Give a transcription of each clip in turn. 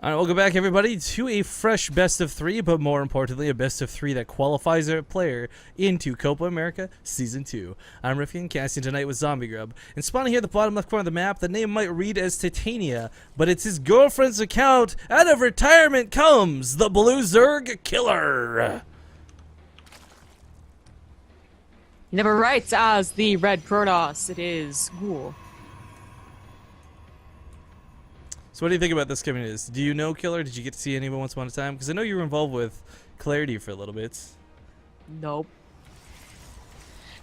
All right, welcome back, everybody, to a fresh best of three, but more importantly, a best of three that qualifies a player into Copa America Season 2. I'm Rifkin, casting tonight with Zombie Grub. And spawning here at the bottom left corner of the map, the name might read as Titania, but it's his girlfriend's account. Out of retirement comes the Blue Zerg Killer. He never writes as the Red Protoss. It is Gool. So what do you think about this coming in? Do you know Killer? Did you get to see anyone once upon a time? Because I know you were involved with Clarity for a little bit. Nope.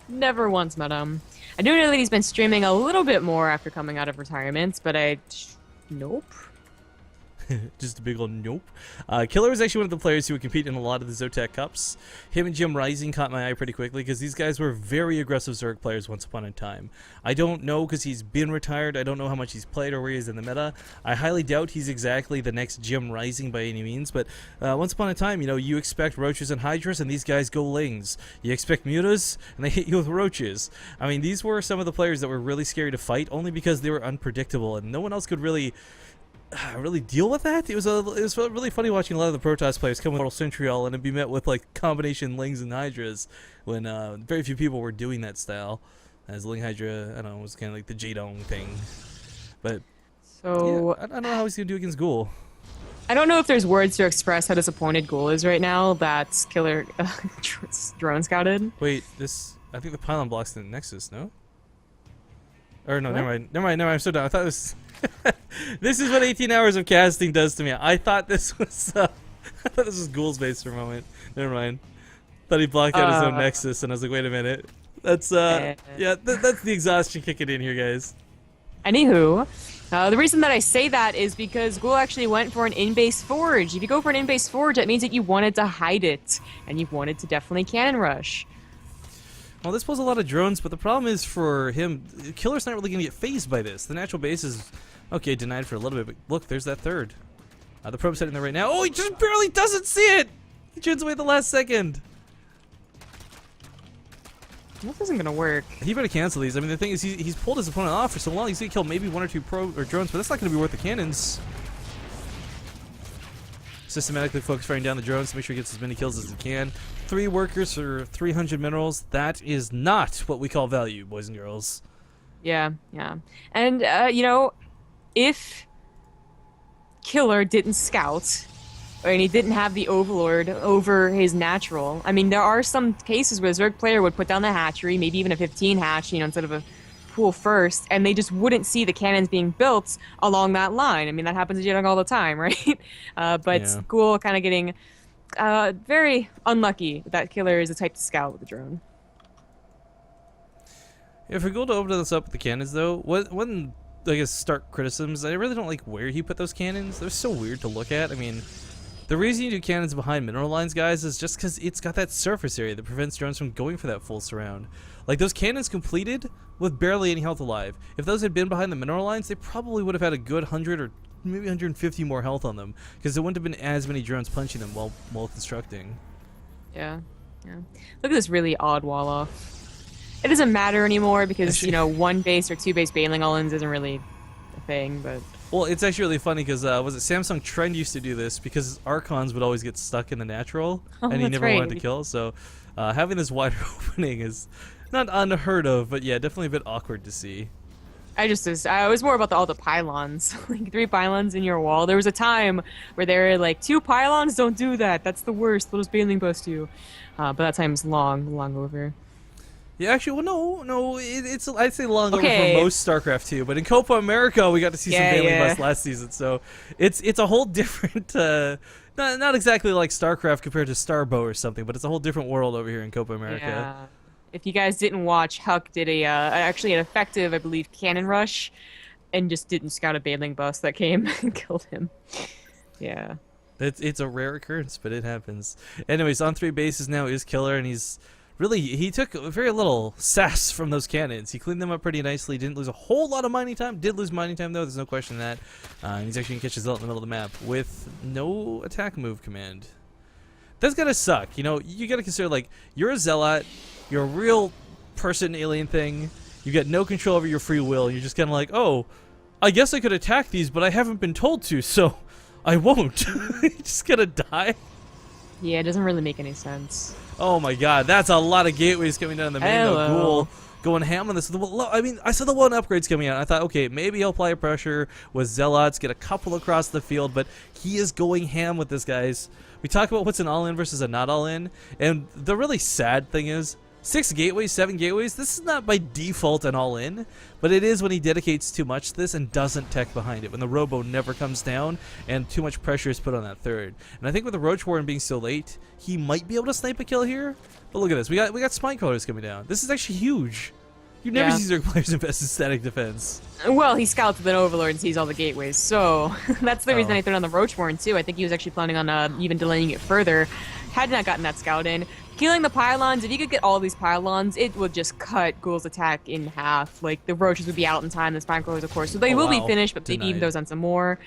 Never once met him. I do know that he's been streaming a little bit more after coming out of retirement, but nope. Just a big old nope. Killer is actually one of the players who would compete in a lot of the Zotac Cups. Him and Jim Rising caught my eye pretty quickly because these guys were very aggressive Zerg players once upon a time. I don't know because he's been retired. I don't know how much he's played or where he is in the meta. I highly doubt he's exactly the next Jim Rising by any means, but once upon a time, you know, you expect roaches and hydras, and these guys go lings. You expect mutas, and they hit you with roaches. I mean, these were some of the players that were really scary to fight only because they were unpredictable, and no one else could really deal with that. It was really funny watching a lot of the Protoss players come with Mortal Centriol and it'd be met with like combination Lings and Hydras when very few people were doing that style. As Ling Hydra, I don't know, was kind of like the Jadong thing. But so yeah, I don't know how he's gonna do against Gool. I don't know if there's words to express how disappointed Gool is right now that Killer drone scouted. Wait, I think the pylon blocks the Nexus, no? Or no, What? never mind. I'm so done. I thought it was. This is what 18 hours of casting does to me. I thought this was Ghoul's base for a moment. Never mind. Thought he blocked out his own Nexus, and I was like, wait a minute. That's yeah, that's the exhaustion kicking in here, guys. Anywho, the reason that I say that is because Gool actually went for an in-base forge. If you go for an in-base forge, that means that you wanted to hide it, and you wanted to definitely cannon rush. Well, this pulls a lot of drones, but the problem is for him, Killer's not really going to get phased by this. The natural base is, okay, denied for a little bit, but look, there's that third. The probe's heading there right now. Oh, he just barely doesn't see it! He turns away at the last second. This isn't going to work. He better cancel these. I mean, the thing is, he's pulled his opponent off for so long, he's going to kill maybe one or two drones, but that's not going to be worth the cannons. Systematically focus firing down the drones to make sure he gets as many kills as he can. 3 workers for 300 minerals. That is not what we call value, boys and girls. Yeah, yeah. And, you know, if Killer didn't scout, and he didn't have the Overlord over his natural, I mean, there are some cases where a Zerg player would put down the hatchery, maybe even a 15 hatch, you know, instead of a pool first, and they just wouldn't see the cannons being built along that line. I mean, that happens to Jadong all the time, right? But yeah. Gool kind of getting very unlucky that Killer is the type to scout with the drone. If we're going to open this up with the cannons, though, one, I guess, stark criticisms, I really don't like where he put those cannons. They're so weird to look at. I mean, the reason you do cannons behind mineral lines, guys, is just because it's got that surface area that prevents drones from going for that full surround. Like, those cannons completed with barely any health alive. If those had been behind the mineral lines, they probably would have had a good 100 or maybe 150 more health on them, because there wouldn't have been as many drones punching them while constructing. Yeah, yeah. Look at this really odd wall off. It doesn't matter anymore because, you know, 1 base or 2 base Baneling all-ins isn't really a thing, but... Well, it's actually really funny because, was it Samsung Trend used to do this because Archons would always get stuck in the natural, and he never wanted to kill, so having this wider opening is not unheard of, but yeah, definitely a bit awkward to see. I was more about all the pylons, like 3 pylons in your wall. There was a time where they were like, 2 pylons, don't do that, that's the worst, they'll just Baneling bust you. But that time's long over. Yeah, actually, well, no, it's I'd say long over for most StarCraft2, but in Copa America we got to see some Baneling bust last season, so it's a whole different, not exactly like StarCraft compared to Starbow or something, but it's a whole different world over here in Copa America. Yeah. If you guys didn't watch, Huck did actually an effective, I believe, cannon rush, and just didn't scout a Baneling bust that came and killed him. Yeah. It's a rare occurrence, but it happens. Anyways, on 3 bases now is Killer, and he took very little sass from those cannons. He cleaned them up pretty nicely. Didn't lose a whole lot of mining time. Did lose mining time, though. There's no question in that. And he's actually going to catch his zealot in the middle of the map with no attack move command. That's going to suck. You know, you got to consider, like, you're a zealot. You're a real person alien thing. You got no control over your free will. You're just kind of like, oh, I guess I could attack these, but I haven't been told to, so I won't. He's just gonna die. Yeah, it doesn't really make any sense. Oh my god, that's a lot of gateways coming down the main. Hello. Ghoul going ham on this. I mean, I saw the one upgrades coming out. I thought, okay, maybe he'll apply pressure with Zealots, get a couple across the field, but he is going ham with this, guys. We talk about what's an all-in versus a not all-in, and the really sad thing is, 6 gateways, 7 gateways, this is not by default an all-in, but it is when he dedicates too much to this and doesn't tech behind it, when the Robo never comes down and too much pressure is put on that third. And I think with the Roach Warren being so late, he might be able to snipe a kill here. But look at this, we got Spine Crawlers coming down. This is actually huge. You never see Zerg players invest in static defense. Well, he scouts with an Overlord and sees all the gateways, so that's the reason I threw it on the Roach Warren too. I think he was actually planning on even delaying it further. Had not gotten that scout in. Killing the pylons, if you could get all these pylons, it would just cut Ghoul's attack in half. Like, the Roaches would be out in time, the Spine Crawlers, of course. So they will be finished, but maybe even those on some more.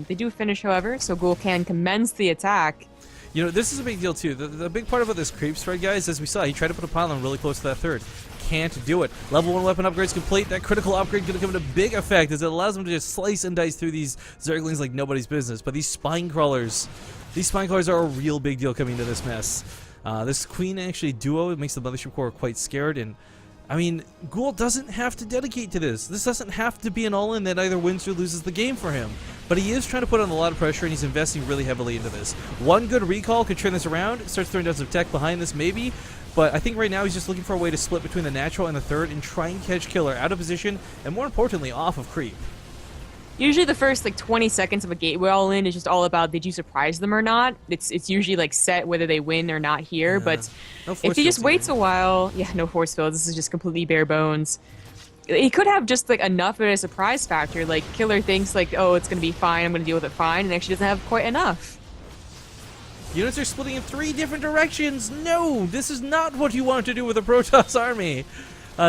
They do finish, however, so Ghoul can commence the attack. You know, this is a big deal, too. The big part about this creep spread, guys, as we saw, he tried to put a pylon really close to that third. Can't do it. Level 1 weapon upgrades complete. That critical upgrade going to come into big effect as it allows him to just slice and dice through these Zerglings like nobody's business. But these Spine Crawlers are a real big deal coming into this mess. This Queen actually duo, it makes the Mothership Core quite scared, and I mean, Ghoul doesn't have to dedicate to this. This doesn't have to be an all-in that either wins or loses the game for him. But he is trying to put on a lot of pressure, and he's investing really heavily into this. One good recall could turn this around. It starts throwing down some tech behind this, maybe. But I think right now he's just looking for a way to split between the natural and the third and try and catch Killer out of position, and more importantly, off of creep. Usually the first like 20 seconds of a gateway all in is just all about did you surprise them or not. It's usually like set whether they win or not here, but if he just waits a while, no force field, this is just completely bare bones. He could have just like enough of a surprise factor, like Killer thinks like, oh, it's gonna be fine, I'm gonna deal with it fine, and actually doesn't have quite enough. Units are splitting in 3 different directions. No, this is not what you want to do with a Protoss army.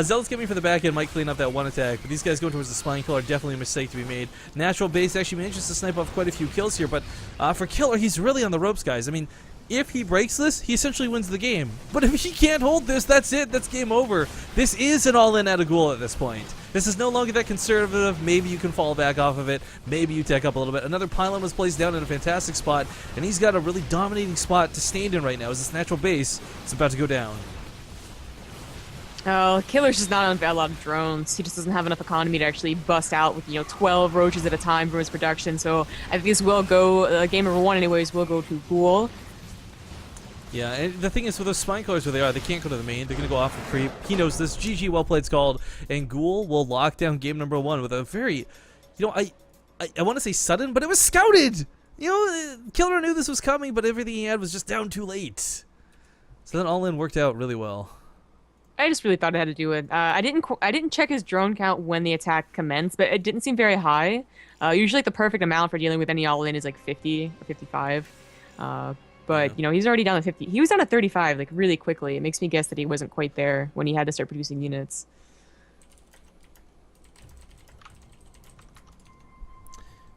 Zealots coming for the back end might clean up that one attack, but these guys going towards the Spine Killer are definitely a mistake to be made. Natural Base actually manages to snipe off quite a few kills here, but for Killer, he's really on the ropes, guys. I mean, if he breaks this, he essentially wins the game. But if he can't hold this, that's it. That's game over. This is an all-in at a Ghoul at this point. This is no longer that conservative. Maybe you can fall back off of it. Maybe you tech up a little bit. Another pylon was placed down in a fantastic spot, and he's got a really dominating spot to stand in right now as this natural base is about to go down. Oh, Killer's just not on a lot of drones. He just doesn't have enough economy to actually bust out with, 12 Roaches at a time for his production. So I think this will go, game number 1 anyways, will go to Ghoul. Yeah, and the thing is, with those Spine Crawlers where they are, they can't go to the main. They're going to go off of creep. He knows this. GG, well played's called. And Ghoul will lock down game number 1 with a very, I want to say sudden, but it was scouted. Killer knew this was coming, but everything he had was just down too late. So that all-in worked out really well. I just really thought it had to do with. I didn't check his drone count when the attack commenced, but it didn't seem very high. Usually, like, the perfect amount for dealing with any all-in is like 50 or 55. But he's already down to 50. He was down to 35 like really quickly. It makes me guess that he wasn't quite there when he had to start producing units.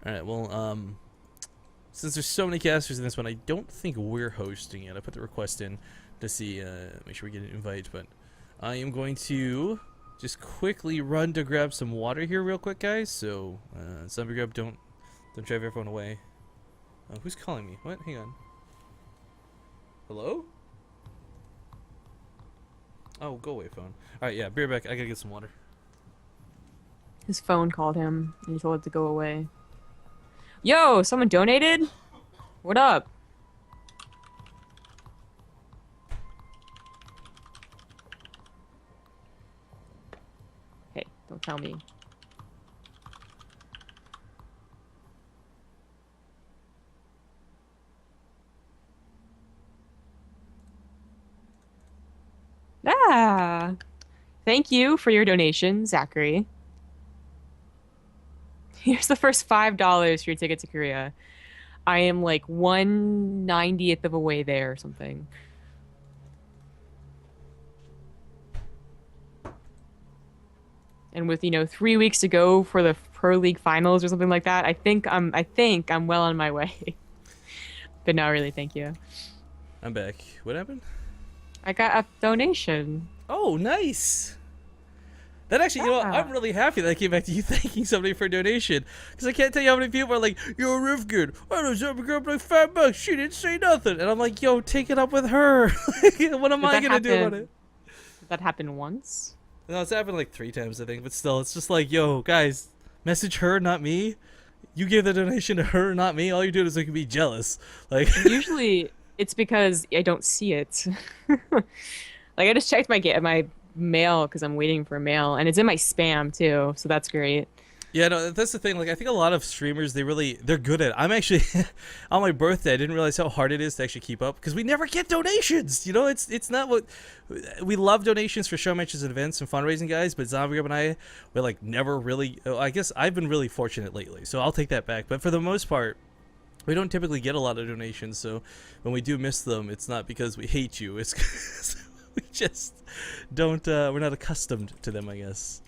All right. Well, since there's so many casters in this one, I don't think we're hosting it. I put the request in to see, make sure we get an invite, but. I am going to just quickly run to grab some water here real quick, guys. So, zombie grab, don't drive everyone away. Who's calling me? What? Hang on. Hello? Oh, go away, phone. Alright, yeah, be right back. I gotta get some water. His phone called him, and he told it to go away. Yo, someone donated? What up? Don't tell me. Ah! Thank you for your donation, Zachary. Here's the first $5 for your ticket to Korea. I am like 1/90th of a way there or something. And with 3 weeks to go for the Pro League finals or something like that, I think I'm well on my way. But no, really, thank you. I'm back. What happened? I got a donation. Oh, nice. That actually, you know what, Yeah. I'm really happy that I came back to you thanking somebody for a donation. Because I can't tell you how many people are like, yo, Riff good. I was up like $5. She didn't say nothing. And I'm like, yo, take it up with her. What am I going to do about it? Did that happen once? No, it's happened like 3 times, I think. But still, it's just like, yo, guys, message her, not me. You gave the donation to her, not me. All you're doing is making me jealous. Like, Usually it's because I don't see it. Like I just checked my mail because I'm waiting for mail, and it's in my spam too, so that's great. yeah, no, that's the thing. Like, I think a lot of streamers, they're good at it. I'm actually, on my birthday, I didn't realize how hard it is to actually keep up because we never get donations. You know, it's not what, we love donations for show matches and events and fundraising, guys, but Zombie Grub and I, we're like never really, I guess I've been really fortunate lately, so I'll take that back. But for the most part, we don't typically get a lot of donations, so when we do miss them, it's not because we hate you, it's because we just don't, we're not accustomed to them, I guess.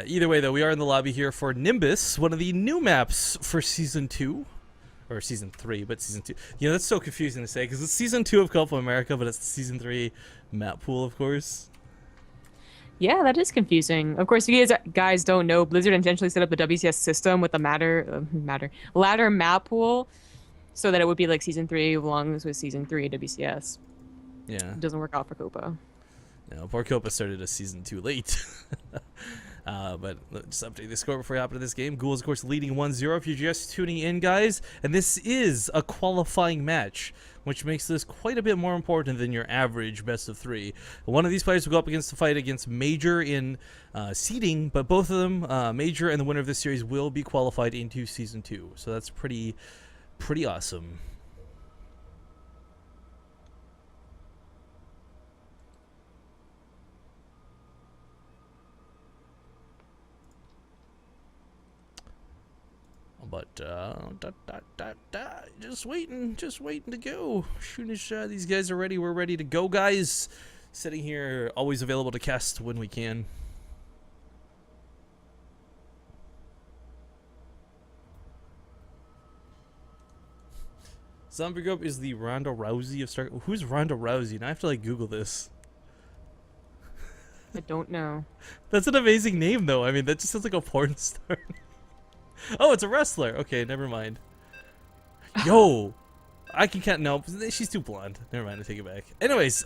Either way, though, we are in the lobby here for Nimbus, one of the new maps for Season 2. Or Season 3, but Season 2. You know, that's so confusing to say, because it's Season 2 of Copa America, but it's the Season 3 map pool, of course. Yeah, that is confusing. Of course, if you guys don't know, Blizzard intentionally set up the WCS system with a ladder map pool, so that it would be like Season 3 along with Season 3 WCS. Yeah. It doesn't work out for Copa. No, poor Copa started a Season 2 late. But let's update the score before we hop into this game. Gool is, of course, leading 1-0 if you're just tuning in, guys. And this is a qualifying match, which makes this quite a bit more important than your average best of 3. One of these players will go up against the fight against Major in seeding, but both of them, Major and the winner of this series, will be qualified into Season 2. So that's pretty awesome. But just waiting to go. As soon as these guys are ready, we're ready to go, guys. Sitting here, always available to cast when we can. Zombie Grub is the Ronda Rousey of StarCraft. Who's Ronda Rousey? Now I have to like Google this. I don't know. That's an amazing name, though. I mean, that just sounds like a porn star. Oh, it's a wrestler. Okay, never mind. Yo, I can count. No, she's too blonde. Never mind, I take it back. Anyways,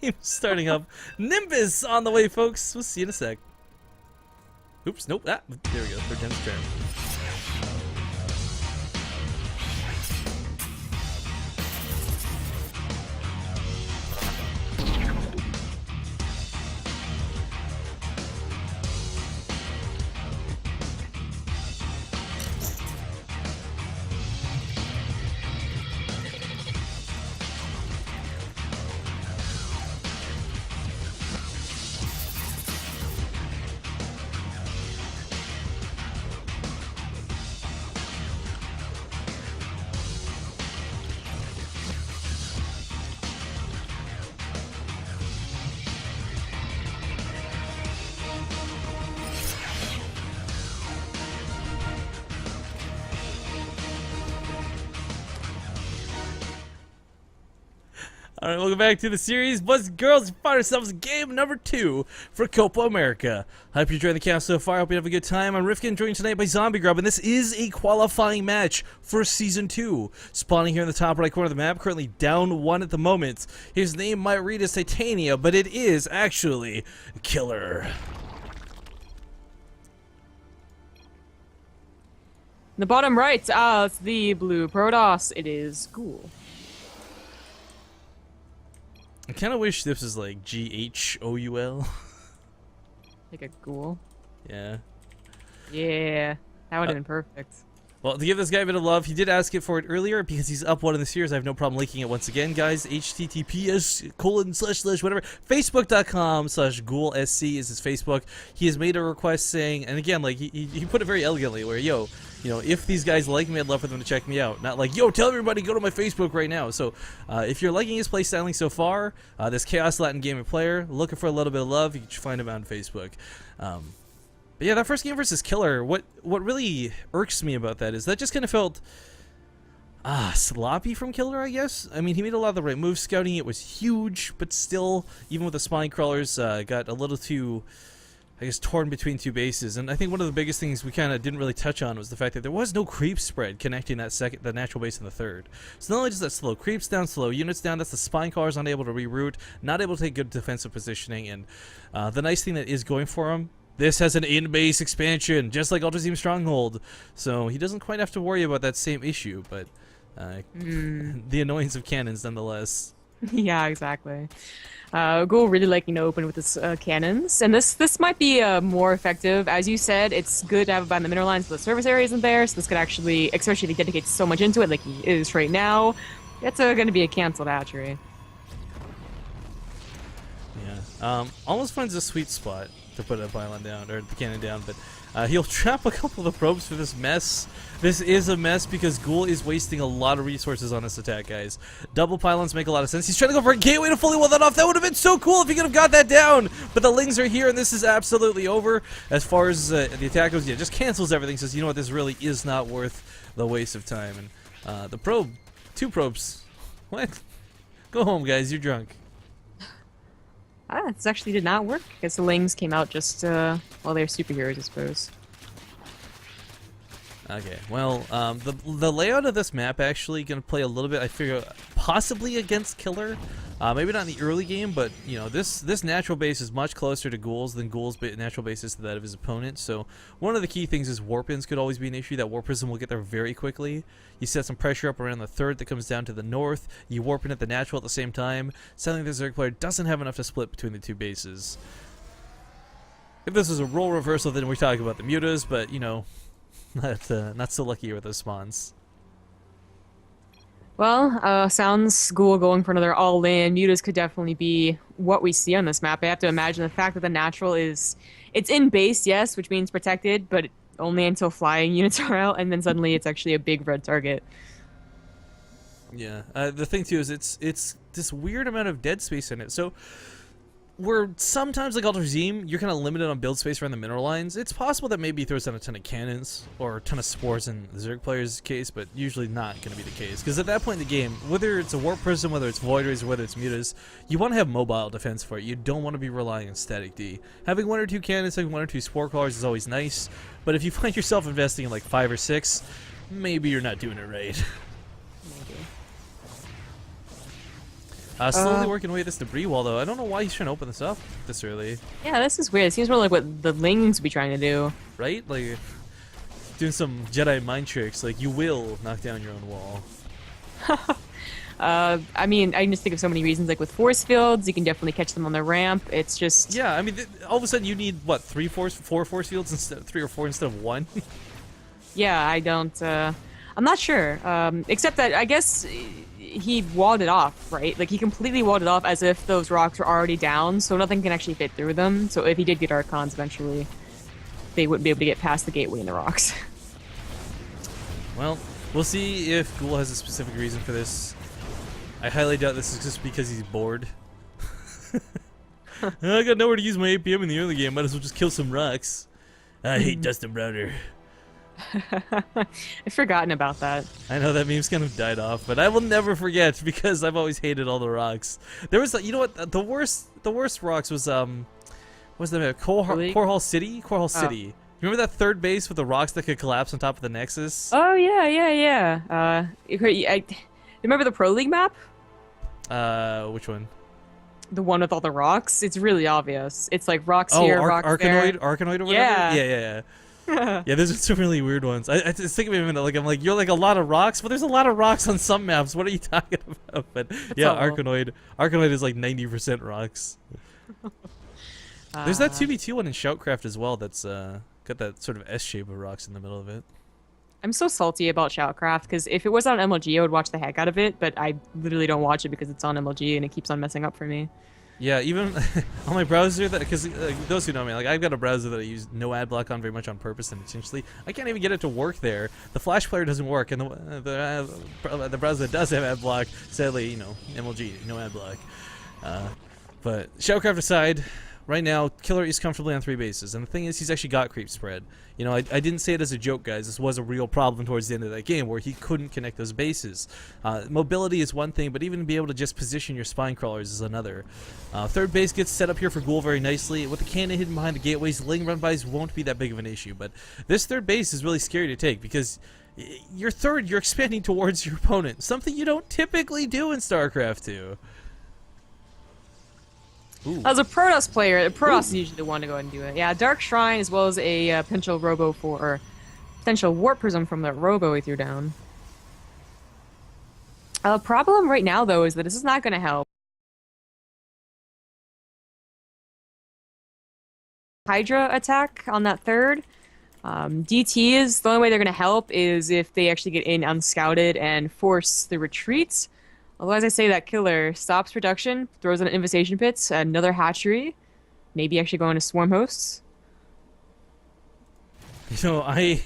game starting up. Nimbus on the way, folks. We'll see you in a sec. Oops, nope. There we go. Third time's turn. Alright, welcome back to the series. Boys and girls, we find ourselves game number 2 for Copa America. Hope you're enjoying the cast so far. Hope you have a good time. I'm Rifkin, joined tonight by Zombie Grub, and this is a qualifying match for Season 2. Spawning here in the top right corner of the map, currently down 1 at the moment. His name might read as Titania, but it is actually Killer. The bottom right, it's the blue Protoss. It is Gool. I kind of wish this was like Ghoul. Like a ghoul. Yeah. Yeah, that would have been perfect. Well, to give this guy a bit of love, he did ask it for it earlier because he's up 1 in the series. I have no problem linking it once again, guys. https:// facebook.com/GhoulSC is his Facebook. He has made a request saying, and again, like he put it very elegantly, where yo, you know, if these guys like me, I'd love for them to check me out. Not like, yo, tell everybody go to my Facebook right now. So if you're liking his playstyling so far, this Chaos Latin Gamer player, looking for a little bit of love, you can find him on Facebook. But yeah, that first game versus Killer, what really irks me about that is that just kind of felt, Sloppy from Killer, I guess. I mean, he made a lot of the right moves. Scouting it was huge, but still, even with the spine crawlers, got a little too, I guess, torn between two bases. And I think one of the biggest things we kind of didn't really touch on was the fact that there was no creep spread connecting the natural base and the third. So not only does that slow creeps down, slow units down, that's the spine crawlers unable to reroute, not able to take good defensive positioning. And the nice thing that is going for him, this has an in-base expansion, just like Ultra Team Stronghold. So he doesn't quite have to worry about that same issue, but the annoyance of cannons nonetheless. Yeah, exactly. Gool really liking to open with his cannons, and this might be more effective. As you said, it's good to have it by the mineral lines, so the service area isn't there, so this could actually, especially if he dedicates so much into it like he is right now, it's going to be a canceled hatchery. Yeah, almost finds a sweet spot to put a pylon down, or the cannon down, but he'll trap a couple of the probes for this mess. This is a mess because Gool is wasting a lot of resources on this attack, guys. Double pylons make a lot of sense. He's trying to go for a gateway to fully wall that off. That would have been so cool if he could have got that down. But the Lings are here, and this is absolutely over. As far as the attack goes, yeah, just cancels everything. Says, you know what, this really is not worth the waste of time. And the probe, 2 probes. What? Go home, guys. You're drunk. This actually did not work, because the Lings came out just, well, they're superheroes, I suppose. Okay, well, the layout of this map actually going to play a little bit, I figure, possibly against Killer. Maybe not in the early game, but, you know, this natural base is much closer to Gool's than Gool's natural base is to that of his opponent. So one of the key things is warp-ins could always be an issue. That warp prism will get there very quickly. You set some pressure up around the third that comes down to the north. You warp in at the natural at the same time. Suddenly the Zerg player doesn't have enough to split between the two bases. If this was a role reversal, then we're talking about the mutas, but, you know, not so lucky with those spawns. Well, sounds Gool going for another all-in. Mutas could definitely be what we see on this map. I have to imagine the fact that the natural is... It's in base, yes, which means protected, but only until flying units are out, and then suddenly it's actually a big red target. Yeah, the thing too is it's this weird amount of dead space in it. So where sometimes, like Ultra Team, you're kind of limited on build space around the mineral lines. It's possible that maybe he throws down a ton of cannons or a ton of spores in the Zerg player's case, but usually not going to be the case. Because at that point in the game, whether it's a Warp Prism, whether it's Void Rays, or whether it's Mutas, you want to have mobile defense for it. You don't want to be relying on static D. Having 1 or 2 cannons, having 1 or 2 Spore Crawlers is always nice, but if you find yourself investing in like 5 or 6, maybe you're not doing it right. Slowly working away at this debris wall, though. I don't know why he's trying to open this up this early. Yeah, this is weird. It seems more like what the Lings would be trying to do. Right? Like, doing some Jedi mind tricks. Like, you will knock down your own wall. I mean, I can just think of so many reasons. Like, with force fields, you can definitely catch them on the ramp. It's just... Yeah, I mean, all of a sudden you need, what, 4 force fields instead of 3 or 4 instead of 1? Yeah, I don't... I'm not sure. Except that, I guess... he walled it off, right? Like, he completely walled it off as if those rocks were already down, so nothing can actually fit through them. So if he did get Archons eventually, they wouldn't be able to get past the gateway in the rocks. Well, we'll see if Gool has a specific reason for this. I highly doubt this is just because he's bored. I got nowhere to use my APM in the early game, might as well just kill some rocks. I hate Dustin Browder. I've forgotten about that. I know that meme's kind of died off, but I will never forget because I've always hated all the rocks. There was, you know what, the worst rocks was what's the name? Core Hall City. Remember that third base with the rocks that could collapse on top of the Nexus? Oh yeah. Remember the Pro League map? Which one? The one with all the rocks. It's really obvious. It's like rocks here, rocks there. Arkanoid or whatever. Yeah. Yeah. Yeah, there's some really weird ones. I just think of it a minute, like I'm like, you're like a lot of rocks, but there's a lot of rocks on some maps. What are you talking about? But yeah, Arkanoid is like 90% rocks. There's that 2v2 one in Shoutcraft as well. That's got that sort of S shape of rocks in the middle of it. I'm so salty about Shoutcraft because if it was on MLG, I would watch the heck out of it. But I literally don't watch it because it's on MLG and it keeps on messing up for me. Yeah, even on my browser, because those who know me, like I've got a browser that I use no ad block on very much on purpose and intentionally. I can't even get it to work there. The Flash player doesn't work, and the browser that does have ad block, sadly, you know, MLG, no ad block. But Shoutcraft aside, right now, Killer is comfortably on 3 bases. And the thing is, he's actually got creep spread. You know, I didn't say it as a joke, guys. This was a real problem towards the end of that game where he couldn't connect those bases. Mobility is one thing, but even to be able to just position your spine crawlers is another. Third base gets set up here for Gool very nicely. With the cannon hidden behind the gateways, ling run-bys won't be that big of an issue. But this third base is really scary to take because you're expanding towards your opponent. Something you don't typically do in StarCraft 2. Ooh. As a Protoss player, Protoss is usually the one to go ahead and do it. Yeah, Dark Shrine as well as a potential potential Warp Prism from that Robo he threw down. The problem right now, though, is that this is not going to help. Hydra attack on that third. DT is the only way they're going to help is if they actually get in unscouted and force the retreats. Otherwise, I say that Killer stops production, throws in invitation pits, another hatchery, maybe actually going to swarm hosts. You know,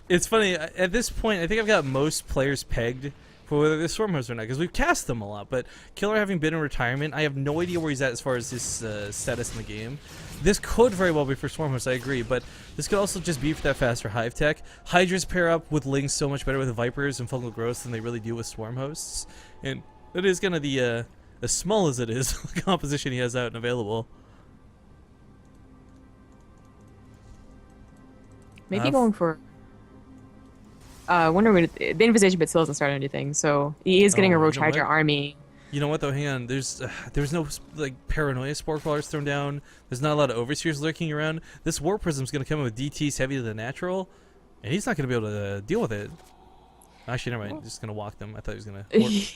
it's funny, at this point, I think I've got most players pegged for whether they're swarm hosts or not, because we've cast them a lot, but Killer having been in retirement, I have no idea where he's at as far as his status in the game. This could very well be for swarm hosts, I agree, but this could also just be for that faster hive tech. Hydras pair up with Lings so much better with Vipers and Fungal Growths than they really do with swarm hosts, and it is kind of the, as small as it is, the composition he has out and available. Maybe going for... wonder when the invitation pit still hasn't started anything, so he is getting a Roach Hydra army. You know what though? Hang on. There's no like paranoia spore crawlers thrown down. There's not a lot of overseers lurking around. This Warp Prism's gonna come in with DTs heavy to the natural, and he's not gonna be able to deal with it. Actually, never mind. Just gonna walk them. I thought he was gonna.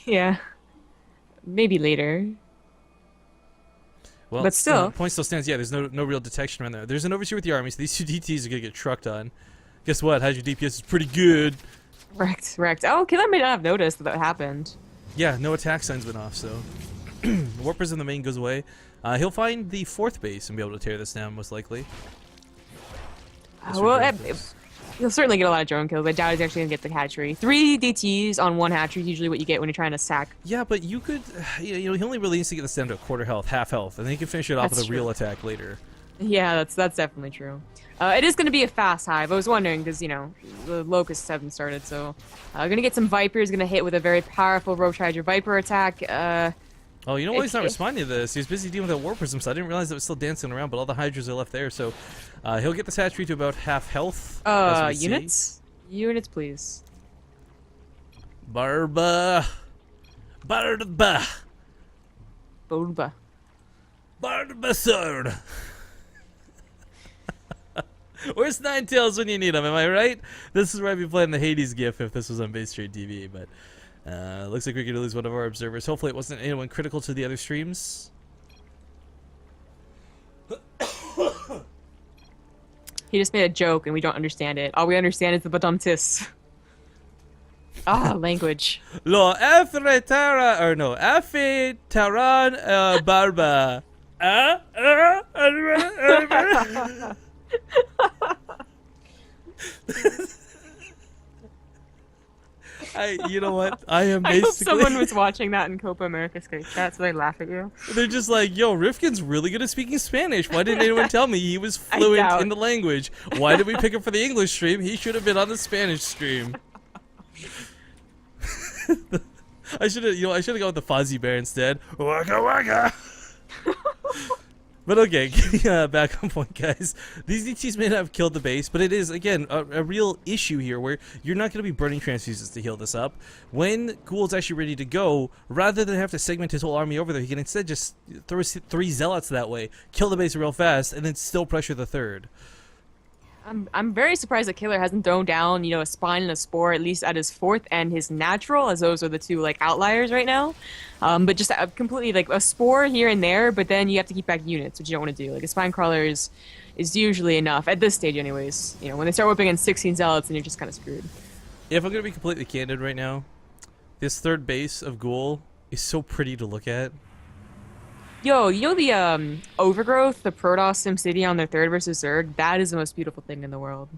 Yeah. Maybe later. Well, but still, point still stands. Yeah, there's no real detection around there. There's an overseer with the army, so these 2 DTs are gonna get trucked on. Guess what? Hydra DPS is pretty good. Wrecked. Oh, Killer may not have noticed that happened. Yeah, no attack signs went off, so Warp Prism in the main goes away. He'll find the 4th base and be able to tear this down, most likely. Well, he'll certainly get a lot of drone kills. I doubt he's actually gonna get the hatchery. 3 DTs on 1 hatchery is usually what you get when you're trying to sack. Yeah, but you could, you know, he only really needs to get this down to a quarter health, half health, and then he can finish it off with a real attack later. Yeah, that's definitely true. It is going to be a fast hive. I was wondering because, you know, the Locusts haven't started, so going to get some Vipers, going to hit with a very powerful Roach Hydra Viper attack. Oh, you know why he's not responding to this? He was busy dealing with that Warp Prism, so I didn't realize it was still dancing around, but all the Hydras are left there, so he'll get this hatchery to about half health. Units? Units, please. Barba. Sword. Where's Ninetales when you need him, am I right? This is where I'd be playing the Hades gif if this was on Base Trade TV, but looks like we're going to lose one of our observers. Hopefully it wasn't anyone critical to the other streams. He just made a joke and we don't understand it. All we understand is the badum-tis. Language. Lo Afre Tara, or no, Afe Taran Barba. You know what? I am basically. I hope someone was watching that in Copa America Skype chat, so they laugh at you. They're just like, yo, Rifkin's really good at speaking Spanish. Why didn't anyone tell me he was fluent in the language? Why did we pick him for the English stream? He should have been on the Spanish stream. I should have gone with the Fozzie Bear instead. Waka waka. But okay, back on point, guys. These DTs may not have killed the base, but it is, again, a real issue here where you're not going to be burning transfuses to heal this up. When Ghoul's actually ready to go, rather than have to segment his whole army over there, he can instead just throw 3 zealots that way, kill the base real fast, and then still pressure the 3rd. I'm very surprised that Killer hasn't thrown down, you know, a spine and a spore at least at his 4th and his natural, as those are the 2 like outliers right now. But just completely like a spore here and there, but then you have to keep back units, which you don't want to do. Like a spine crawler is usually enough at this stage, anyways. You know, when they start whipping in 16 zealots, then you're just kind of screwed. If I'm gonna be completely candid right now, this 3rd base of Ghoul is so pretty to look at. Yo, you know the Overgrowth, the Protoss SimCity on their 3rd versus Zerg? That is the most beautiful thing in the world.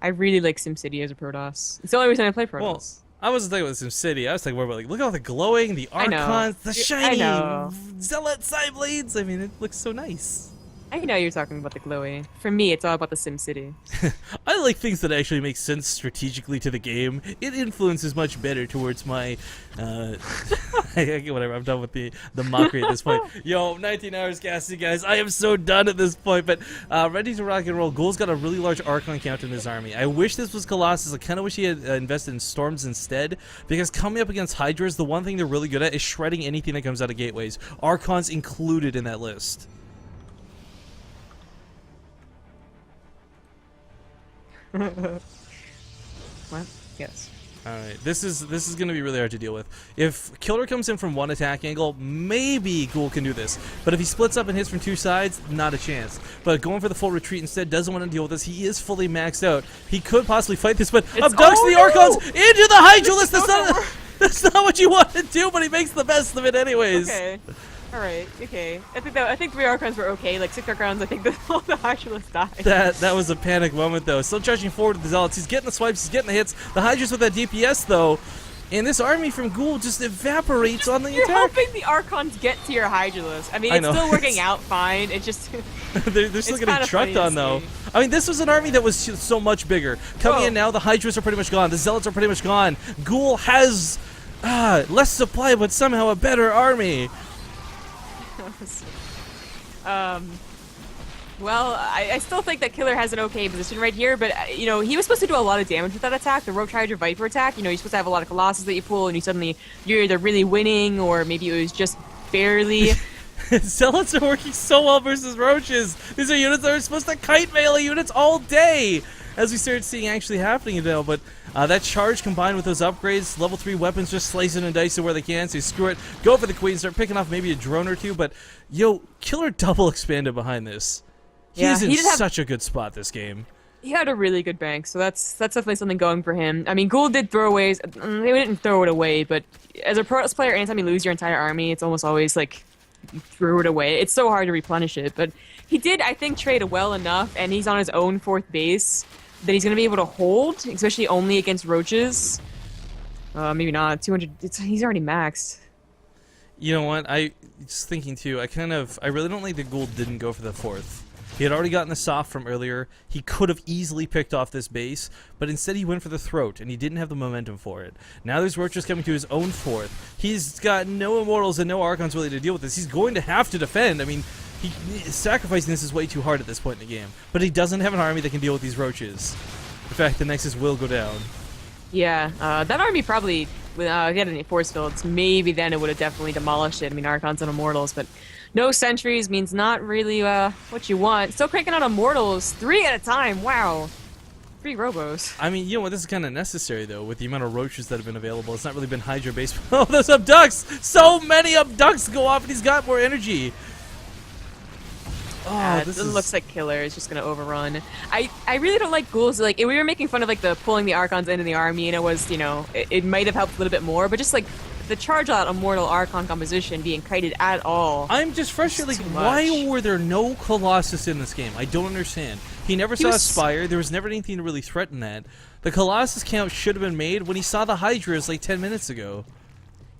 I really like SimCity as a Protoss. It's the only reason I play Protoss. Well, I wasn't thinking about SimCity. I was thinking more about, like, look at all the glowing, the Archons, the shiny Zealot side blades. I mean, it looks so nice. I know you're talking about the glowy. For me, it's all about the Sim City. I like things that actually make sense strategically to the game. It influences much better towards my, whatever. I'm done with the mockery at this point. Yo, 19 hours casting, guys. I am so done at this point. But ready to rock and roll. Gool's got a really large Archon count in his army. I wish this was Colossus. I kind of wish he had invested in Storms instead, because coming up against Hydras, the one thing they're really good at is shredding anything that comes out of gateways. Archon's included in that list. What? Yes. Alright, this is going to be really hard to deal with. If Killer comes in from one attack angle, maybe Gool can do this. But if he splits up and hits from two sides, not a chance. But going for the full retreat instead, doesn't want to deal with this. He is fully maxed out. He could possibly fight this, but abducts the Archons into the Hydralisk! That's not what you want to do, but he makes the best of it anyways. Okay. Alright, okay. I think 3 Archons were okay. Like 6 Archons, I think the Hydralisk died. That was a panic moment though. Still charging forward with the Zealots. He's getting the swipes, he's getting the hits. The Hydras with that DPS though. And this army from Gool just evaporates on the You're attack. helping the Archons get to your Hydralisk. I mean, it's still working out fine. It just... they're still getting trucked on though. I mean, this was an army that was so much bigger. Coming in now, the Hydras are pretty much gone. The Zealots are pretty much gone. Gool has less supply, but somehow a better army. Well, I still think that Killer has an okay position right here, but, you know, he was supposed to do a lot of damage with that attack, the Roach Hydra Viper attack. You know, you're supposed to have a lot of Colossus that you pull, and you're either really winning, or maybe it was just barely. Zealots are working so well versus Roaches. These are units that are supposed to kite melee units all day, as we start seeing actually happening now. But that charge combined with those upgrades, level 3 weapons just slicing and dicing where they can, so you screw it, go for the Queen, start picking off maybe a drone or two, but yo, Killer double expanded behind this. He's in such a good spot this game. He had a really good bank, so that's definitely something going for him. I mean, Gould did throwaways. They didn't throw it away, but as a Protoss player, anytime you lose your entire army, it's almost always like you threw it away. It's so hard to replenish it, but he did, I think, trade well enough, and he's on his own 4th base that he's going to be able to hold, especially only against Roaches. Maybe not. 200. He's already maxed. You know what? I just thinking too. I really don't like that Gould didn't go for the 4th. He had already gotten the soft from earlier. He could have easily picked off this base, but instead he went for the throat, and he didn't have the momentum for it. Now there's Roaches coming to his own 4th. He's got no Immortals and no Archons really to deal with this. He's going to have to defend. I mean, sacrificing this is way too hard at this point in the game. But he doesn't have an army that can deal with these Roaches. In fact, the Nexus will go down. Yeah, that army probably, if he had any force fields, maybe then it would have definitely demolished it. I mean, Archons and Immortals, but no sentries means not really what you want. Still cranking out Immortals, 3 at a time, wow. 3 Robos. I mean, you know what, this is kind of necessary, though, with the amount of Roaches that have been available. It's not really been Hydra-based. Oh, those Abducts! So many Abducts go off, and he's got more energy. Oh, this looks like Killer is just gonna overrun. I really don't like Ghouls. Like, we were making fun of like the pulling the Archons into the army, and it was, you know, it might have helped a little bit more, but just like the charge out Immortal Archon composition being kited at all. I'm just frustrated. Like, why were there no Colossus in this game? I don't understand. He never saw a Spire. There was never anything to really threaten that. The Colossus count should have been made when he saw the Hydras like 10 minutes ago.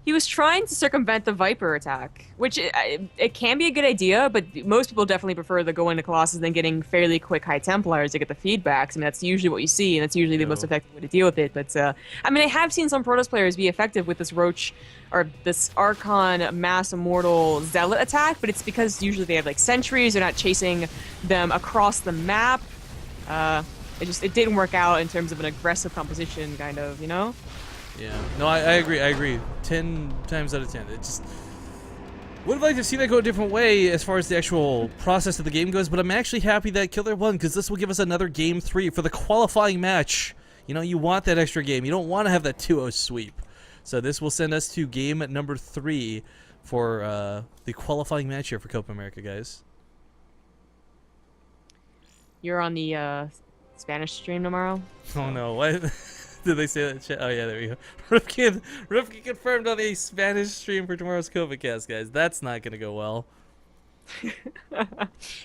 He was trying to circumvent the Viper attack, which it can be a good idea, but most people definitely prefer the go into Colossus than getting fairly quick High Templars to get the feedbacks. I mean, that's usually what you see, and that's usually the most effective way to deal with it. But, I mean, I have seen some Protoss players be effective with this Roach, or this Archon Mass Immortal Zealot attack, but it's because usually they have, like, sentries, they're not chasing them across the map. It didn't work out in terms of an aggressive composition, kind of, you know? Yeah, no, I agree. 10 times out of 10. It just would have liked to see that go a different way as far as the actual process of the game goes, but I'm actually happy that Killer won, because this will give us another Game 3 for the qualifying match. You know, you want that extra game. You don't want to have that 2-0 sweep. So this will send us to game number 3 for the qualifying match here for Copa America, guys. You're on the Spanish stream tomorrow? Oh no, what? Did they say that? Oh yeah, there we go. Rifkin confirmed on a Spanish stream for tomorrow's Copa cast, guys. That's not gonna go well.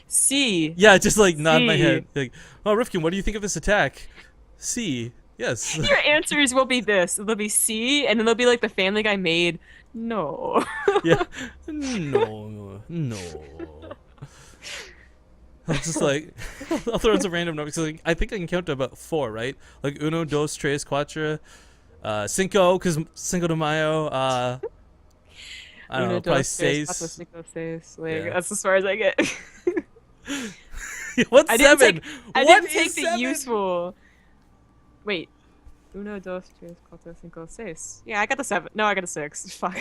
C. Yeah, just like nod my head. Like, oh, Rifkin, what do you think of this attack? C. Yes. Your answers will be this. They'll be C, and then they'll be like the Family Guy made. No. Yeah. No. I'll just like, I'll throw in some random numbers. Like, I think I can count to about 4, right? Like uno, dos, tres, cuatro, cinco, because Cinco de Mayo. I don't know, probably cuatro, seis. cinco, seis. Like, Yeah. that's as far as I get. What's I didn't 7? take. I What didn't take is the 7? useful. Wait. Uno, dos, tres, cuatro, cinco, seis. Yeah, I got the 7. No, I got a 6. Fuck.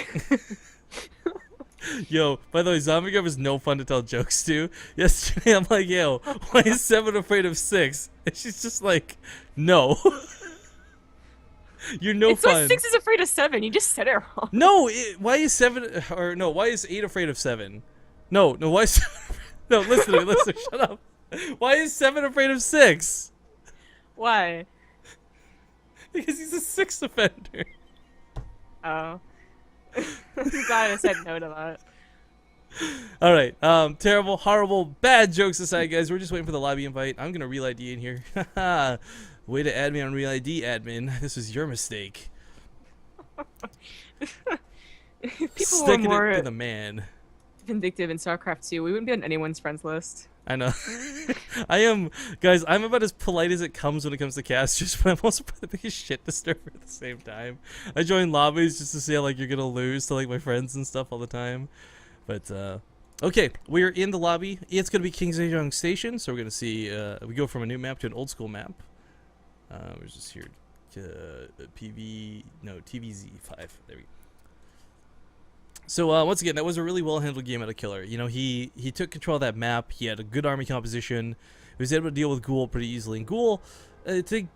Yo, by the way, Zombie Grub is no fun to tell jokes to. Yesterday, I'm like, yo, why is 7 afraid of 6? And she's just like, no. You're no It's fun. why 6 is afraid of 7. You just said it wrong. No, why is 7, or no, why is 8 afraid of 7? No, why is, no, listen to me, listen, shut up. Why is 7 afraid of 6? Why? Because he's a 6 offender. Oh. I'm glad I said no to that. All right, terrible, horrible, bad jokes aside, guys. We're just waiting for the lobby invite. I'm gonna real ID in here. Way to add me on real ID, admin. This was your mistake. People Sticking were it more to the man. vindictive in StarCraft 2. We wouldn't be on anyone's friends list. I know. I am, guys. I'm about as polite as it comes when it comes to casters, but I'm also probably the biggest shit disturber at the same time. I join lobbies just to see how like you're gonna lose to like my friends and stuff all the time. But okay, we're in the lobby. It's gonna be King's Young Station, so we're gonna see. We go from a new map to an old school map. We're just here. TVZ5. There we go. So once again, that was a really well-handled game out of Killer. You know, he took control of that map. He had a good army composition. He was able to deal with Gool pretty easily. And Gool, to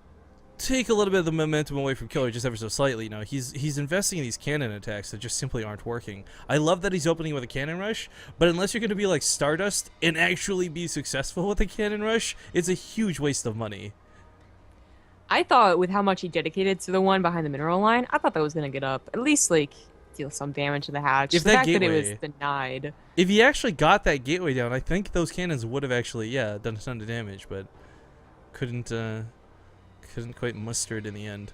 take a little bit of the momentum away from Killer just ever so slightly, you know, he's investing in these cannon attacks that just simply aren't working. I love that he's opening with a cannon rush, but unless you're going to be like Stardust and actually be successful with a cannon rush, it's a huge waste of money. I thought with how much he dedicated to the one behind the mineral line, I thought that was going to get up. At least, like, deal some damage to the hatch. If the that fact that it gateway- was denied. If he actually got that gateway down, I think those cannons would have actually, yeah, done a ton of damage, but couldn't quite muster it in the end.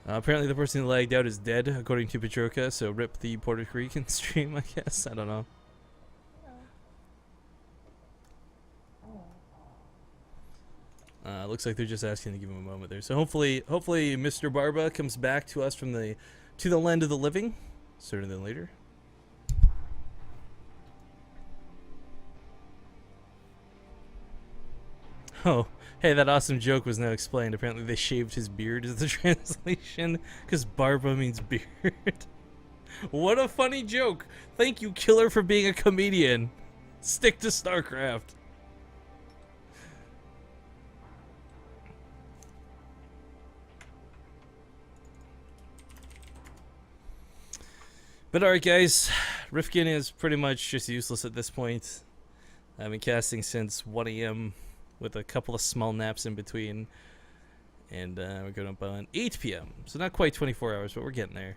Apparently the person who lagged out is dead, according to Petroka, so rip the Puerto Rican stream, I guess. I don't know. Looks like they're just asking to give him a moment there. So hopefully Mr. Barba comes back to us from to the land of the living sooner than later. Oh, hey, that awesome joke was now explained. Apparently they shaved his beard is the translation, because Barba means beard. What a funny joke. Thank you, Killer, for being a comedian. Stick to StarCraft. But alright guys, Rifkin is pretty much just useless at this point. I've been casting since 1 AM with a couple of small naps in between. And we're going up on 8 PM. So not quite 24 hours, but we're getting there.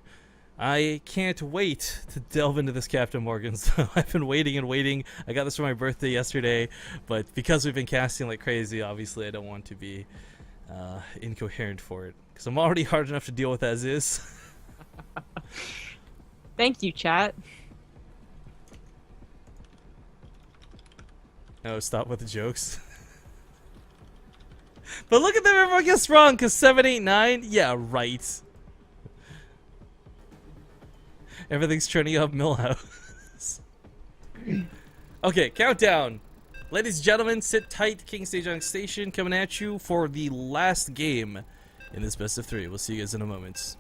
I can't wait to delve into this Captain Morgan. So I've been waiting and waiting. I got this for my birthday yesterday, but because we've been casting like crazy, obviously I don't want to be incoherent for it. Because I'm already hard enough to deal with as is. Thank you, chat. Oh, stop with the jokes. But look at them, everyone gets wrong, because 7, 8, 9? Yeah, right. Everything's turning up Millhouse. Okay, countdown. Ladies and gentlemen, sit tight. King Sejong Station coming at you for the last game in this best of 3. We'll see you guys in a moment.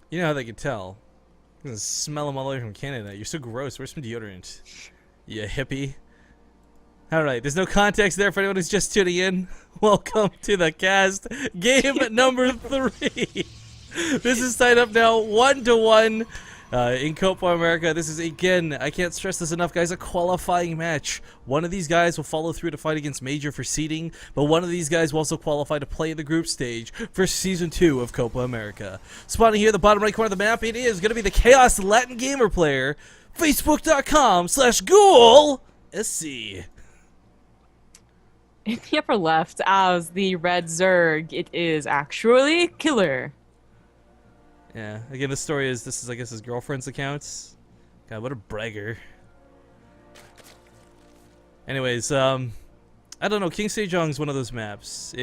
You know how they can tell. You can smell them all the way from Canada. You're so gross. Where's some deodorant? You hippie. Alright, there's no context there for anyone who's just tuning in. Welcome to the cast. Game number 3. This is tied up now 1-1 in Copa America. This is, again, I can't stress this enough, guys, a qualifying match. One of these guys will follow through to fight against Major for seeding, but one of these guys will also qualify to play in the group stage for Season 2 of Copa America. Spawning here at the bottom right corner of the map, it is going to be the Chaos Latin Gamer player, facebook.com/GhoulSC. In the upper left, as the red Zerg, it is actually Killer. Yeah, again, the story is, this is, I guess, his girlfriend's accounts. God, what a bragger. Anyways, I don't know, King Sejong's one of those maps.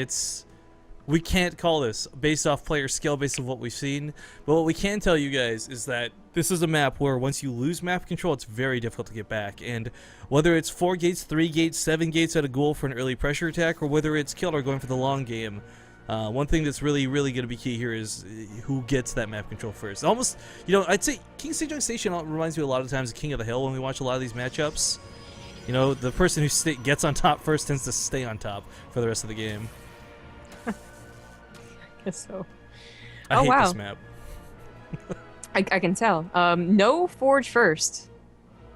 We can't call this based off player skill, based on what we've seen, but what we can tell you guys is that this is a map where once you lose map control, it's very difficult to get back, and whether it's 4 gates, 3 gates, 7 gates at a Gool for an early pressure attack, or whether it's Killer going for the long game, one thing that's really going to be key here is who gets that map control first. Almost, you know, I'd say King Sejong Station reminds me a lot of times of King of the Hill when we watch a lot of these matchups. You know, the person who gets on top first tends to stay on top for the rest of the game. So, I hate this map. I can tell. No Forge first.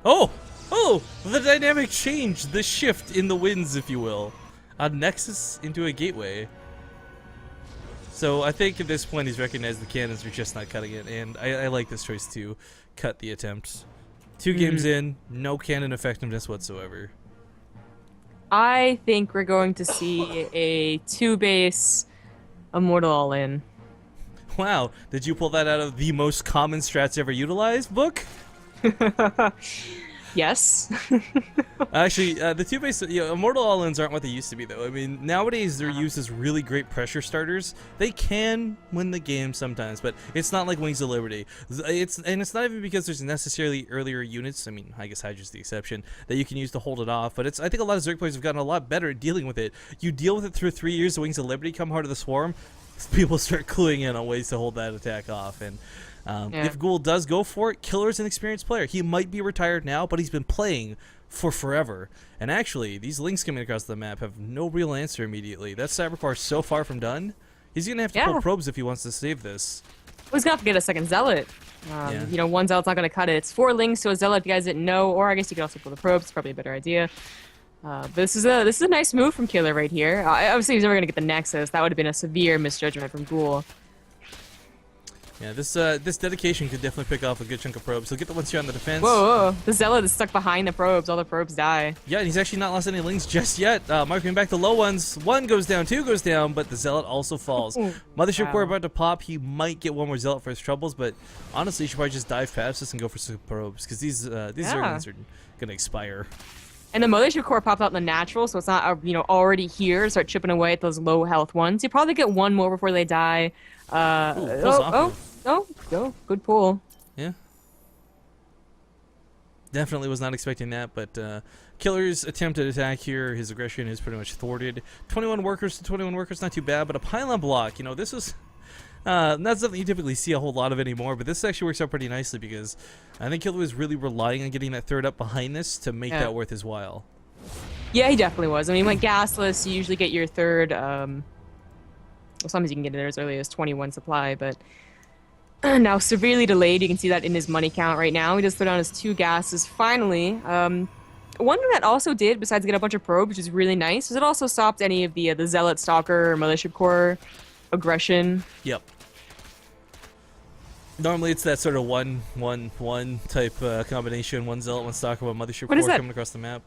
Oh, the dynamic change, the shift in the winds, if you will. A Nexus into a gateway. So I think at this point he's recognized the cannons are just not cutting it, and I like this choice to cut the attempt. 2 games in, no cannon effectiveness whatsoever. I think we're going to see a 2-base Immortal All-In. Wow, did you pull that out of the most common strats ever utilized book? Yes. Actually, the 2-base, Immortal All-Ins aren't what they used to be, though. I mean, nowadays they're used as really great pressure starters. They can win the game sometimes, but it's not like Wings of Liberty. It's not even because there's necessarily earlier units. I mean, I guess Hydra's the exception that you can use to hold it off. But I think a lot of Zerg players have gotten a lot better at dealing with it. You deal with it through 3 years of Wings of Liberty, come Heart of the Swarm, people start cluing in on ways to hold that attack off. And if Gool does go for it, Killer's an experienced player. He might be retired now, but he's been playing for forever. And actually, these links coming across the map have no real answer immediately. That Cybercar is so far from done. He's going to have to pull probes if he wants to save this. Well, he's going to have to get a second Zealot. You know, one Zealot's not going to cut it. It's 4 links to a Zealot if you guys didn't know, or I guess you could also pull the probes. It's probably a better idea. But this is a nice move from Killer right here. Obviously, he's never going to get the Nexus. That would have been a severe misjudgment from Gool. Yeah, this dedication could definitely pick off a good chunk of probes. He'll get the ones here on the defense. Whoa. The Zealot is stuck behind the probes. All the probes die. Yeah, and he's actually not lost any links just yet. Marking back the low ones. 1 goes down, 2 goes down, but the Zealot also falls. Mothership Core about to pop. He might get one more Zealot for his troubles, but honestly, you should probably just dive past this and go for some probes, because these Zerglings are going to expire. And the Mothership Core popped out in the natural, so it's not already here to start chipping away at those low health ones. You probably get 1 more before they die. Good pull. Yeah. Definitely was not expecting that, but Killer's attempted attack here, his aggression is pretty much thwarted. 21 workers to 21 workers, not too bad, but a pylon block, this is not something you typically see a whole lot of anymore, but this actually works out pretty nicely because I think Killer was really relying on getting that 3rd up behind this to make that worth his while. Yeah, he definitely was. I mean, when gasless, you usually get your 3rd, well, sometimes you can get it there as early as 21 supply, but now severely delayed. You can see that in his money count right now. He does throw down his 2 gases finally. One thing that also did, besides get a bunch of probes, which is really nice, is it also stopped any of the Zealot, Stalker, or Mothership Core aggression. Yep. Normally it's that sort of 1-1-1 type combination. 1 Zealot, 1 Stalker, 1 Mothership Core coming across the map.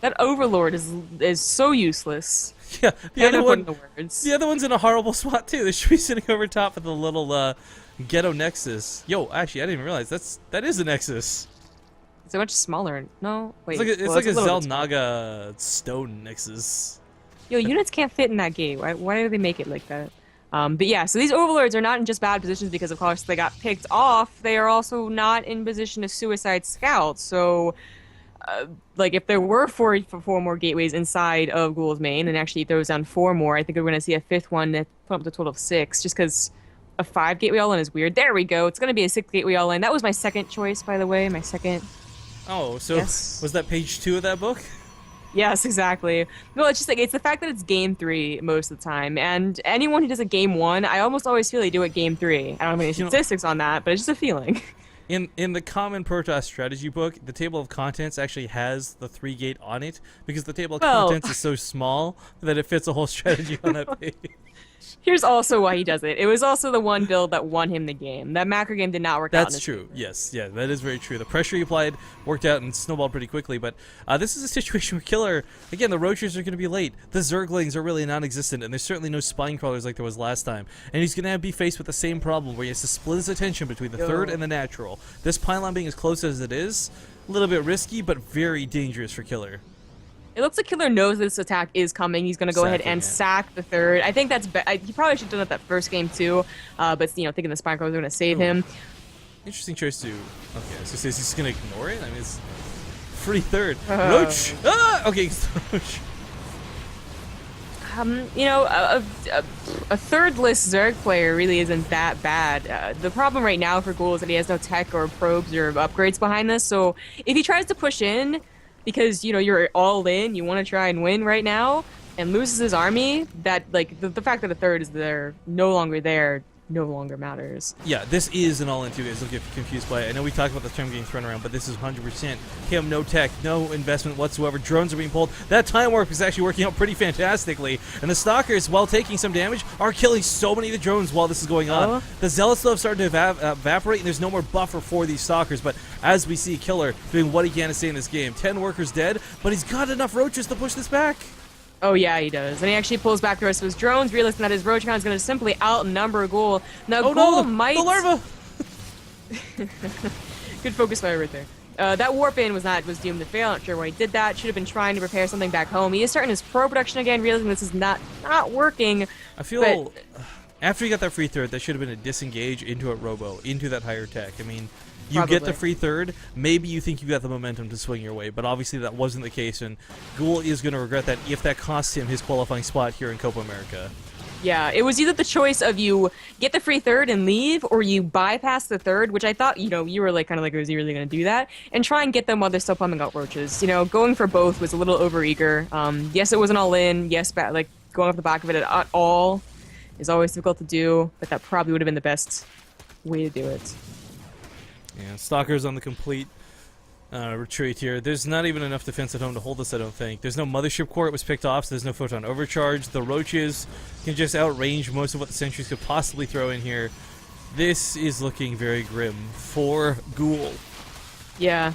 That Overlord is so useless. Yeah, the other one's in a horrible spot too. They should be sitting over top of the little Ghetto Nexus. Yo, actually, I didn't even realize that is a Nexus. It's a much smaller. No, wait. It's like a Zelnaga stone Nexus. Yo, units can't fit in that gate. Why do they make it like that? But yeah, so these Overlords are not in just bad positions because, of course, they got picked off. They are also not in position to suicide scout. So, like, if there were four more gateways inside of Gool's main, and actually throws down 4 more, I think we're going to see a 5th one that put up the total of 6, just because a 5 gateway all-in is weird. There we go. It's going to be a 6 gateway all-in. That was my second choice, by the way. My second. Oh, so Yes. was that page 2 of that book? Yes, exactly. No, it's just like it's the fact that it's game 3 most of the time, and anyone who does a game 1, I almost always feel they do it game 3. I don't have any statistics on that, but it's just a feeling. In the common Protoss strategy book, the table of contents actually has the 3 gate on it because the table of contents is so small that it fits a whole strategy on that page. Here's also why he does it. It was also the one build that won him the game. That macro game did not work out. That's true. Yes, yeah, that is very true. The pressure he applied worked out and snowballed pretty quickly, but this is a situation where Killer, again, the Roaches are going to be late. The Zerglings are really non-existent, and there's certainly no spine crawlers like there was last time. And he's going to be faced with the same problem where he has to split his attention between the third and the natural. This pylon being as close as it is, a little bit risky, but very dangerous for Killer. It looks like Killer knows this attack is coming. He's going to go ahead and sack the third. I think that's he probably should have done it that first game too, but you know, thinking the spine crawlers are going to save him. Interesting choice to. Okay, I was going to say, is he just going to ignore it? I mean, it's free third. Roach! Ah! Okay, Roach. You know, a third-list Zerg player really isn't that bad. The problem right now for Gool is that he has no tech or probes or upgrades behind this, so if he tries to push in, because, you know, you're all in, you want to try and win right now, and loses his army, that, like, the fact that the third is there, no longer matters. Yeah, this is an all-in too, guys. Don't get confused by it. I know we talked about the term getting thrown around, but this is 100% him, no tech, no investment whatsoever. Drones are being pulled. That time warp is actually working out pretty fantastically, and the Stalkers, while taking some damage, are killing so many of the drones while this is going on. The Zealots have started to evaporate, and there's no more buffer for these Stalkers, but as we see Killer doing what he can to stay in this game. 10 workers dead, but he's got enough Roaches to push this back. Oh yeah, he does. And he actually pulls back the rest of his drones, realizing that his Roach count is going to simply outnumber Gool. Now Gool might... the larva! Good focus fire right there. That warp in was doomed to fail. Not sure why he did that. Should have been trying to prepare something back home. He is starting his pro production again, realizing this is not working. I feel after he got that free third, that should have been a disengage into a robo, into that higher tech. I mean, you get the free third, maybe you think you got the momentum to swing your way, but obviously that wasn't the case, and Gool is going to regret that if that costs him his qualifying spot here in Copa America. Yeah, it was either the choice of you get the free third and leave, or you bypass the third, which I thought, you know, you were like kind of like, was he really going to do that? And try and get them while they're still pumping out Roaches. You know, going for both was a little overeager. Yes, it wasn't all in. Yes, like going off the back of it at all is always difficult to do, but that probably would have been the best way to do it. Yeah, Stalkers on the complete retreat here. There's not even enough defense at home to hold us, I don't think. There's no mothership core, it was picked off, so there's no photon overcharge. The Roaches can just outrange most of what the sentries could possibly throw in here. This is looking very grim for Gool. Yeah.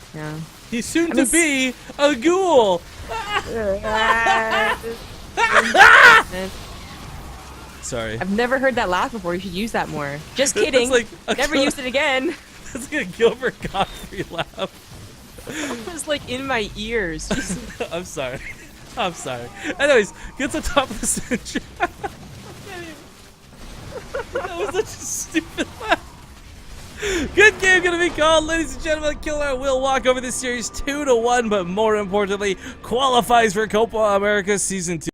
He's soon to be a Gool! Sorry. I've never heard that laugh before. You should use that more. Just kidding. Like never used it again. That's like a Gilbert Godfrey laugh. It was like in my ears. I'm sorry. I'm sorry. Anyways, gets on top of the sentry. That was such a stupid laugh. Good game gonna be called, ladies and gentlemen. Killer will walk over this series 2-1, but more importantly, qualifies for Copa America Season 2.